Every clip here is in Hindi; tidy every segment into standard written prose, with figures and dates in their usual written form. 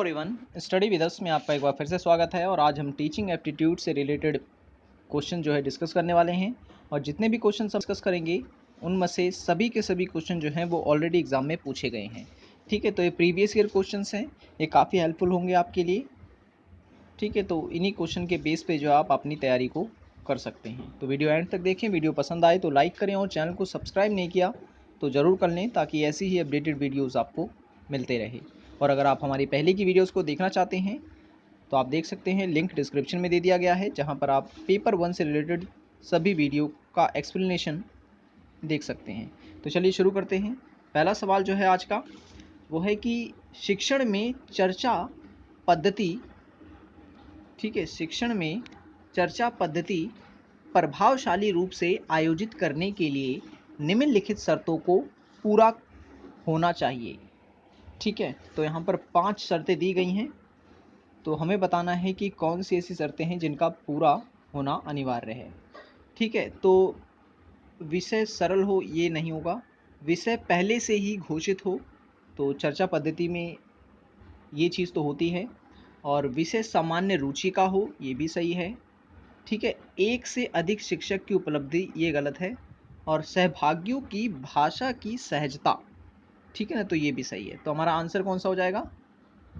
एवरीवन, स्टडी विद अस में आपका एक बार फिर से स्वागत है। और आज हम टीचिंग एप्टीट्यूड से रिलेटेड क्वेश्चन जो है डिस्कस करने वाले हैं। और जितने भी क्वेश्चन डिस्कस करेंगे उनमें से सभी के सभी क्वेश्चन जो हैं वो ऑलरेडी एग्जाम में पूछे गए हैं। ठीक है, तो ये प्रीवियस ईयर क्वेश्चन हैं, ये काफ़ी हेल्पफुल होंगे आपके लिए। ठीक है, तो इन्हीं क्वेश्चन के बेस पे जो आप अपनी तैयारी को कर सकते हैं। तो वीडियो एंड तक देखें। वीडियो पसंद आए तो लाइक करें और चैनल को सब्सक्राइब नहीं किया तो ज़रूर कर लें, ताकि ऐसी ही अपडेटेड वीडियोज़ आपको मिलते रहे। और अगर आप हमारी पहले की वीडियोज़ को देखना चाहते हैं तो आप देख सकते हैं, लिंक डिस्क्रिप्शन में दे दिया गया है, जहां पर आप पेपर 1 से रिलेटेड सभी वीडियो का एक्सप्लेनेशन देख सकते हैं। तो चलिए शुरू करते हैं। पहला सवाल जो है आज का वो है कि शिक्षण में चर्चा पद्धति, ठीक है, शिक्षण में चर्चा पद्धति प्रभावशाली रूप से आयोजित करने के लिए निम्नलिखित शर्तों को पूरा होना चाहिए। ठीक है, तो यहाँ पर 5 शर्तें दी गई हैं, तो हमें बताना है कि कौन सी ऐसी शर्तें हैं जिनका पूरा होना अनिवार्य है। ठीक है, तो विषय सरल हो ये नहीं होगा, विषय पहले से ही घोषित हो तो चर्चा पद्धति में ये चीज़ तो होती है। और विषय सामान्य रुचि का हो ये भी सही है। ठीक है, एक से अधिक शिक्षक की उपलब्धि ये गलत है। और सहभागियों की भाषा की सहजता, ठीक है ना, तो ये भी सही है। तो हमारा आंसर कौन सा हो जाएगा?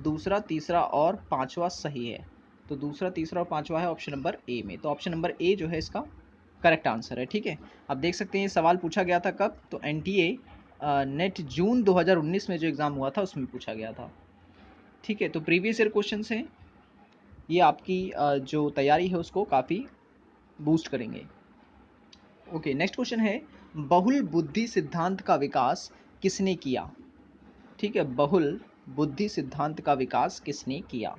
दूसरा, तीसरा और पांचवा सही है। तो दूसरा, तीसरा और पांचवा है ऑप्शन नंबर ए में। तो ऑप्शन नंबर ए जो है इसका करेक्ट आंसर है। ठीक है, अब देख सकते हैं ये सवाल पूछा गया था कब? तो एनटीए नेट जून 2019 में जो एग्ज़ाम हुआ था उसमें पूछा गया था। ठीक है, तो प्रीवियस ईयर क्वेश्चन हैं, ये आपकी जो तैयारी है उसको काफ़ी बूस्ट करेंगे। ओके, नेक्स्ट क्वेश्चन है, बहुल बुद्धि सिद्धांत का विकास किसने किया? ठीक है, बहुल बुद्धि सिद्धांत का विकास किसने किया?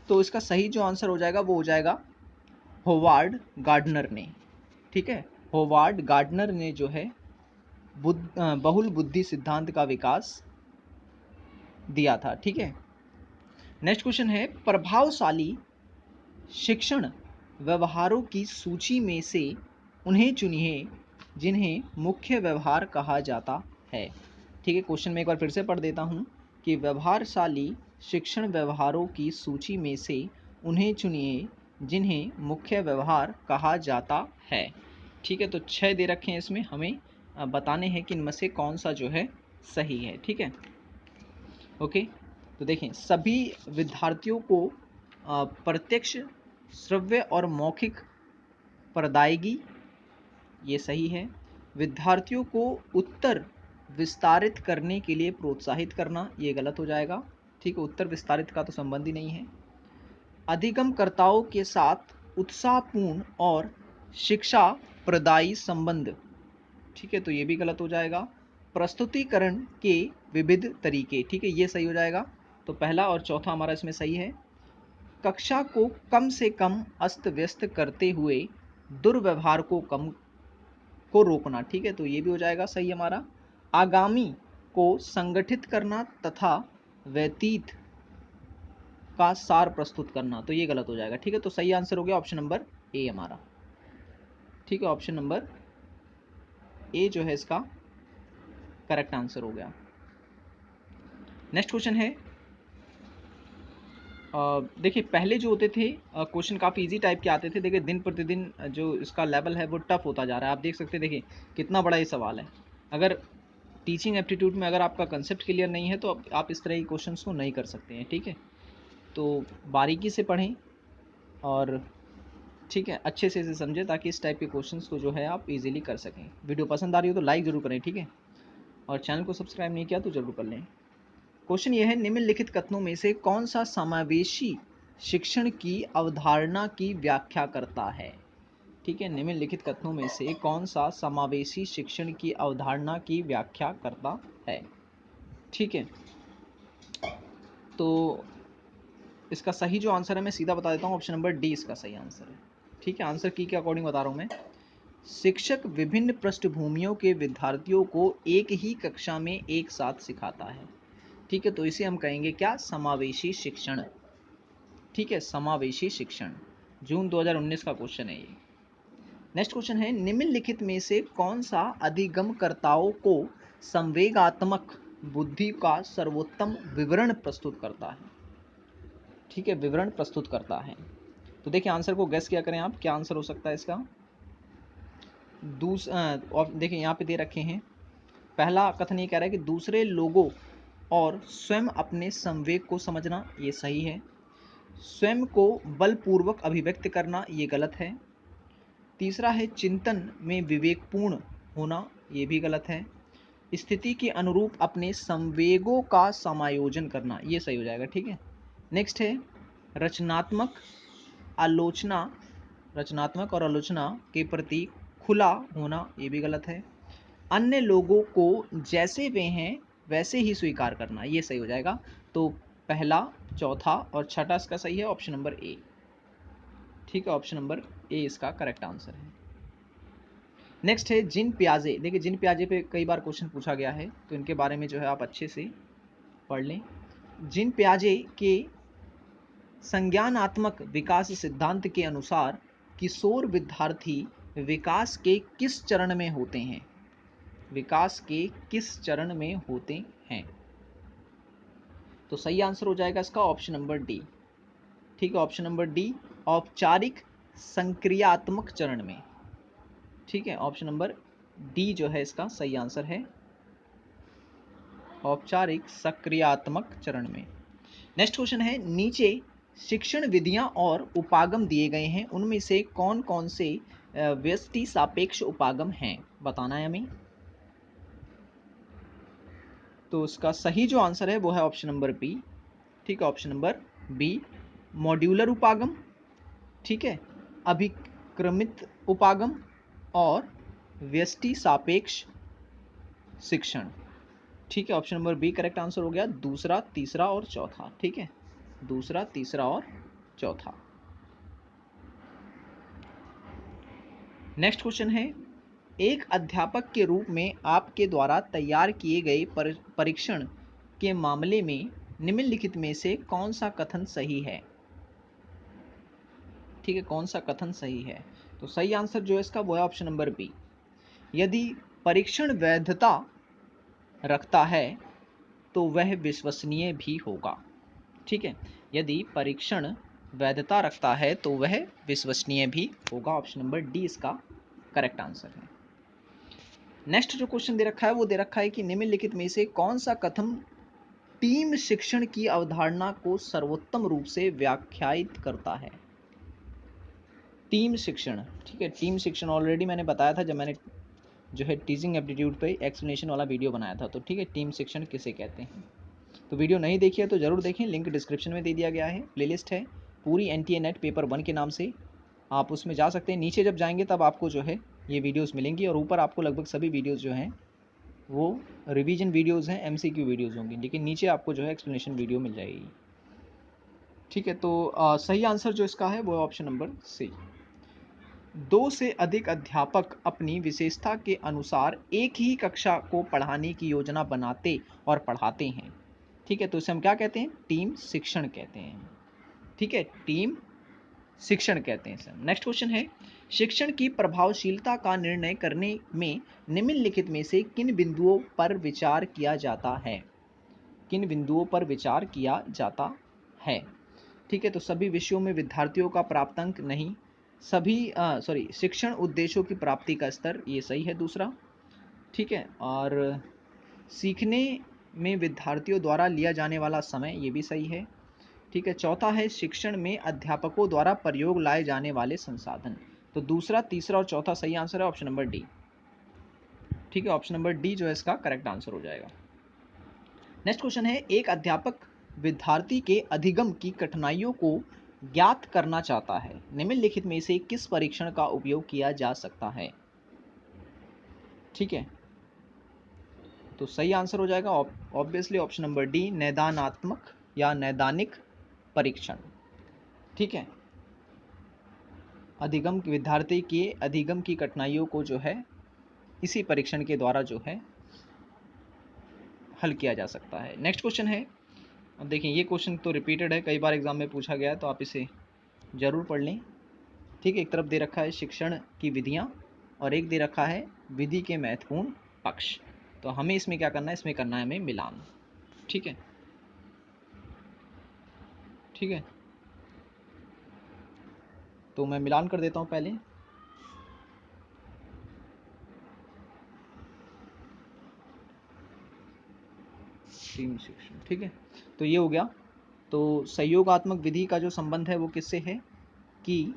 तो इसका सही जो आंसर हो जाएगा वो हो जाएगा होवार्ड गार्डनर ने। ठीक है, होवार्ड गार्डनर ने जो है बहुल बुद्धि सिद्धांत का विकास दिया था। ठीक है, नेक्स्ट क्वेश्चन है, प्रभावशाली शिक्षण व्यवहारों की सूची में से उन्हें चुनिए जिन्हें मुख्य व्यवहार कहा जाता है। ठीक है, क्वेश्चन में एक बार फिर से पढ़ देता हूँ कि व्यवहारशाली शिक्षण व्यवहारों की सूची में से उन्हें चुनिए जिन्हें मुख्य व्यवहार कहा जाता है। ठीक है, तो 6 दे रखे हैं, इसमें हमें बताने हैं कि इनमें से कौन सा जो है सही है। ठीक है, ओके, तो देखें, सभी विद्यार्थियों को प्रत्यक्ष, श्रव्य और मौखिक प्रदायगी, ये सही है। विद्यार्थियों को उत्तर विस्तारित करने के लिए प्रोत्साहित करना, ये गलत हो जाएगा। ठीक है, उत्तर विस्तारित का तो संबंध ही नहीं है। अधिगमकर्ताओं के साथ उत्साहपूर्ण और शिक्षा प्रदायी संबंध, ठीक है, तो ये भी गलत हो जाएगा। प्रस्तुतिकरण के विविध तरीके, ठीक है, ये सही हो जाएगा। तो पहला और चौथा हमारा इसमें सही है। कक्षा को कम से कम अस्त व्यस्त करते हुए दुर्व्यवहार को रोकना, ठीक है, तो ये भी हो जाएगा सही हमारा। आगामी को संगठित करना तथा व्यतीत का सार प्रस्तुत करना, तो ये गलत हो जाएगा। ठीक है, तो सही आंसर हो गया ऑप्शन नंबर ए हमारा। ठीक है, ऑप्शन नंबर ए जो है इसका करेक्ट आंसर हो गया। नेक्स्ट क्वेश्चन है, देखिए पहले जो होते थे क्वेश्चन काफ़ी इजी टाइप के आते थे। देखिए दिन प्रतिदिन जो इसका लेवल है वो टफ होता जा रहा है। आप देख सकते हैं, देखिए कितना बड़ा ये सवाल है। अगर टीचिंग एप्टीट्यूड में अगर आपका कंसेप्ट क्लियर नहीं है तो आप इस तरह के क्वेश्चंस को नहीं कर सकते हैं। ठीक है, तो बारीकी से पढ़ें और ठीक है अच्छे से इसे समझें, ताकि इस टाइप के क्वेश्चंस को जो है आप इजीली कर सकें। वीडियो पसंद आ रही हो तो लाइक ज़रूर करें। ठीक है, और चैनल को सब्सक्राइब नहीं किया तो ज़रूर कर लें। क्वेश्चन यह है, निम्नलिखित कथनों में से कौन सा समावेशी शिक्षण की अवधारणा की व्याख्या करता है? ठीक है, निम्नलिखित कथनों में से कौन सा समावेशी शिक्षण की अवधारणा की व्याख्या करता है? ठीक है, तो इसका सही जो आंसर है मैं सीधा बता देता हूँ, ऑप्शन नंबर डी इसका सही आंसर है। ठीक है, आंसर की के अकॉर्डिंग बता रहा हूँ मैं। शिक्षक विभिन्न पृष्ठभूमियों के विद्यार्थियों को एक ही कक्षा में एक साथ सिखाता है। ठीक है, तो इसे हम कहेंगे क्या? समावेशी शिक्षण। ठीक है, समावेशी शिक्षण, जून 2019 का क्वेश्चन है ये। नेक्स्ट क्वेश्चन है, निम्नलिखित में से कौन सा अधिगमकर्ताओं को संवेगात्मक बुद्धि का सर्वोत्तम विवरण प्रस्तुत करता है। ठीक है, विवरण प्रस्तुत करता है। तो देखिए आंसर को गेस किया करें आप, क्या आंसर हो सकता है इसका। देखिए यहाँ पे दे रखे हैं, पहला कथन ये कह रहा है कि दूसरे लोगों और स्वयं अपने संवेग को समझना, ये सही है। स्वयं को बलपूर्वक अभिव्यक्त करना, ये गलत है। तीसरा है चिंतन में विवेकपूर्ण होना, ये भी गलत है। स्थिति के अनुरूप अपने संवेगों का समायोजन करना, ये सही हो जाएगा। ठीक है, नेक्स्ट है रचनात्मक और आलोचना के प्रति खुला होना, ये भी गलत है। अन्य लोगों को जैसे वे हैं वैसे ही स्वीकार करना, ये सही हो जाएगा। तो पहला, चौथा और छठा इसका सही है, ऑप्शन नंबर ए। ठीक है, ऑप्शन नंबर ए इसका करेक्ट आंसर है। नेक्स्ट है जिन प्याजे। देखिए जिन प्याजे पे कई बार क्वेश्चन पूछा गया है, तो इनके बारे में जो है आप अच्छे से पढ़ लें। जिन प्याजे के संज्ञानात्मक विकास सिद्धांत के अनुसार किशोर विद्यार्थी विकास के किस चरण में होते हैं? विकास के किस चरण में होते हैं? तो सही आंसर हो जाएगा इसका ऑप्शन नंबर डी। ठीक है, ऑप्शन नंबर डी, औपचारिक संक्रियात्मक चरण में। ठीक है, ऑप्शन नंबर डी जो है इसका सही आंसर है, औपचारिक सक्रियात्मक चरण में। नेक्स्ट क्वेश्चन है, नीचे शिक्षण विधियां और उपागम दिए गए हैं, उनमें से कौन कौन से व्यष्टि सापेक्ष उपागम हैं, बताना है हमें। तो इसका सही जो आंसर है वो है ऑप्शन नंबर बी। ठीक है, ऑप्शन नंबर बी, मॉड्यूलर उपागम, ठीक है, अभिक्रमित उपागम और व्यष्टि सापेक्ष शिक्षण। ठीक है, option number B correct answer हो गया, दूसरा, तीसरा और चौथा। ठीक है, दूसरा, तीसरा और चौथा। नेक्स्ट क्वेश्चन है, एक अध्यापक के रूप में आपके द्वारा तैयार किए गए परीक्षण के मामले में निम्नलिखित में से कौन सा कथन सही है? ठीक है, कौन सा कथन सही है? तो सही आंसर जो है इसका वो है ऑप्शन नंबर बी। यदि परीक्षण वैधता रखता है तो वह विश्वसनीय भी होगा। ठीक है, यदि परीक्षण वैधता रखता है तो वह विश्वसनीय भी होगा। ऑप्शन नंबर डी इसका करेक्ट आंसर है। नेक्स्ट जो क्वेश्चन दे रखा है वो दे रखा है कि निम्नलिखित में से कौन सा कथन टीम शिक्षण की अवधारणा को सर्वोत्तम रूप से व्याख्यायित करता है? टीम शिक्षण। ठीक है, टीम शिक्षण ऑलरेडी मैंने बताया था जब मैंने जो है टीचिंग एप्टीट्यूड पे एक्सप्लेनेशन वाला वीडियो बनाया था। तो ठीक है, टीम शिक्षण किसे कहते हैं? तो वीडियो नहीं देखी है तो ज़रूर देखें, लिंक डिस्क्रिप्शन में दे दिया गया है, प्लेलिस्ट है पूरी NTA नेट पेपर 1 के नाम से, आप उसमें जा सकते हैं। नीचे जब जाएंगे तब आपको जो है ये वीडियोस मिलेंगी और ऊपर आपको लगभग सभी वीडियोस जो हैं वो रिवीजन वीडियोस हैं, MCQ वीडियोस होंगी, लेकिन नीचे आपको जो है एक्सप्लेनेशन वीडियो मिल जाएगी। ठीक है, तो सही आंसर जो इसका है वो ऑप्शन नंबर सी। 2 से अधिक अध्यापक अपनी विशेषता के अनुसार एक ही कक्षा को पढ़ाने की योजना बनाते और पढ़ाते हैं। ठीक है, तो इसे हम क्या कहते हैं? टीम शिक्षण कहते हैं। ठीक है, टीम शिक्षण कहते हैं सर। नेक्स्ट क्वेश्चन है, शिक्षण की प्रभावशीलता का निर्णय करने में निम्नलिखित में से किन बिंदुओं पर विचार किया जाता है? किन बिंदुओं पर विचार किया जाता है? ठीक है, तो सभी विषयों में विद्यार्थियों का प्राप्तांक नहीं, शिक्षण उद्देश्यों की प्राप्ति का स्तर, ये सही है दूसरा। ठीक है, और सीखने में विद्यार्थियों द्वारा लिया जाने वाला समय, ये भी सही है। ठीक है, चौथा है शिक्षण में अध्यापकों द्वारा प्रयोग लाए जाने वाले संसाधन। तो दूसरा, तीसरा और चौथा सही आंसर है ऑप्शन नंबर डी। ठीक है, ऑप्शन नंबर डी जो है इसका करेक्ट आंसर हो जाएगा। नेक्स्ट क्वेश्चन है, एक अध्यापक विद्यार्थी के अधिगम की कठिनाइयों को ज्ञात करना चाहता है, निम्नलिखित में से किस परीक्षण का उपयोग किया जा सकता है? ठीक है, तो सही आंसर हो जाएगा ऑब्वियसली ऑप्शन नंबर डी, नैदानात्मक या नैदानिक परीक्षण। ठीक है, अधिगम विद्यार्थी के अधिगम की कठिनाइयों को जो है इसी परीक्षण के द्वारा जो है हल किया जा सकता है। नेक्स्ट क्वेश्चन है, अब देखिए ये क्वेश्चन तो रिपीटेड है, कई बार एग्जाम में पूछा गया है, तो आप इसे ज़रूर पढ़ लें। ठीक है, एक तरफ दे रखा है शिक्षण की विधियाँ और एक दे रखा है विधि के महत्वपूर्ण पक्ष। तो हमें इसमें क्या करना है, इसमें करना है हमें मिलान। ठीक है, ठीक है, तो मैं मिलान कर देता हूँ पहले। टीम शिक्षण, ठीक है, तो ये हो गया। तो सहयोगात्मक विधि का जो संबंध है वो किससे है कि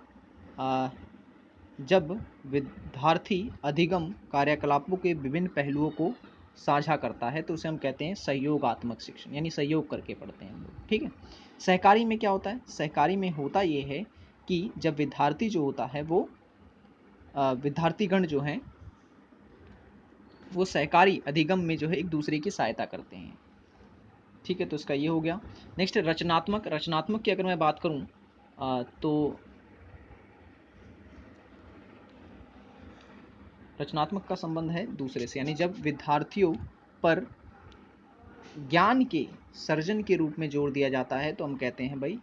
जब विद्यार्थी अधिगम कार्यकलापों के विभिन्न पहलुओं को साझा करता है तो उसे हम कहते हैं सहयोगात्मक शिक्षण, यानी सहयोग करके पढ़ते हैं हम लोग। ठीक है, सहकारी में क्या होता है, सहकारी में होता ये है कि जब विद्यार्थी जो होता है वो विद्यार्थीगण जो हैं वो सहकारी अधिगम में जो है एक दूसरे की सहायता करते हैं। ठीक है, तो इसका ये हो गया। नेक्स्ट रचनात्मक, रचनात्मक की अगर मैं बात करूं तो रचनात्मक का संबंध है दूसरे से, यानी जब विद्यार्थियों पर ज्ञान के सर्जन के रूप में जोर दिया जाता है तो हम कहते हैं भाई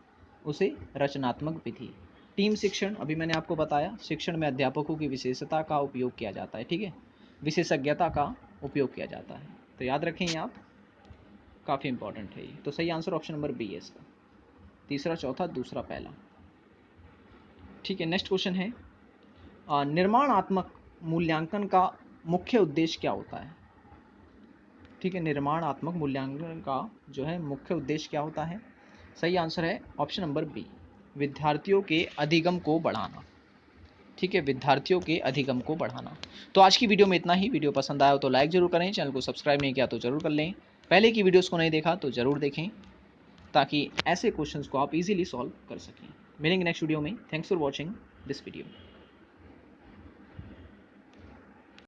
उसे रचनात्मक विधि। टीम शिक्षण, अभी मैंने आपको बताया, शिक्षण में अध्यापकों की विशेषता का उपयोग किया जाता है। ठीक है, विशेषज्ञता का उपयोग किया जाता है, तो याद रखें ये आप, काफ़ी इंपॉर्टेंट है ये। तो सही आंसर ऑप्शन नंबर बी है इसका, तीसरा, चौथा, दूसरा, पहला। ठीक है, नेक्स्ट क्वेश्चन है निर्माणात्मक मूल्यांकन का मुख्य उद्देश्य क्या होता है। ठीक है, निर्माणात्मक मूल्यांकन का जो है मुख्य उद्देश्य क्या होता है। सही आंसर है ऑप्शन नंबर बी, विद्यार्थियों के अधिगम को बढ़ाना। ठीक है, विद्यार्थियों के अधिगम को बढ़ाना। तो आज की वीडियो में इतना ही। वीडियो पसंद आया हो तो लाइक जरूर करें, चैनल को सब्सक्राइब नहीं किया तो जरूर कर लें, पहले की वीडियोस को नहीं देखा तो जरूर देखें ताकि ऐसे क्वेश्चंस को आप इजीली सॉल्व कर सकें। मिलेंगे नेक्स्ट वीडियो में। Thanks for watching this video.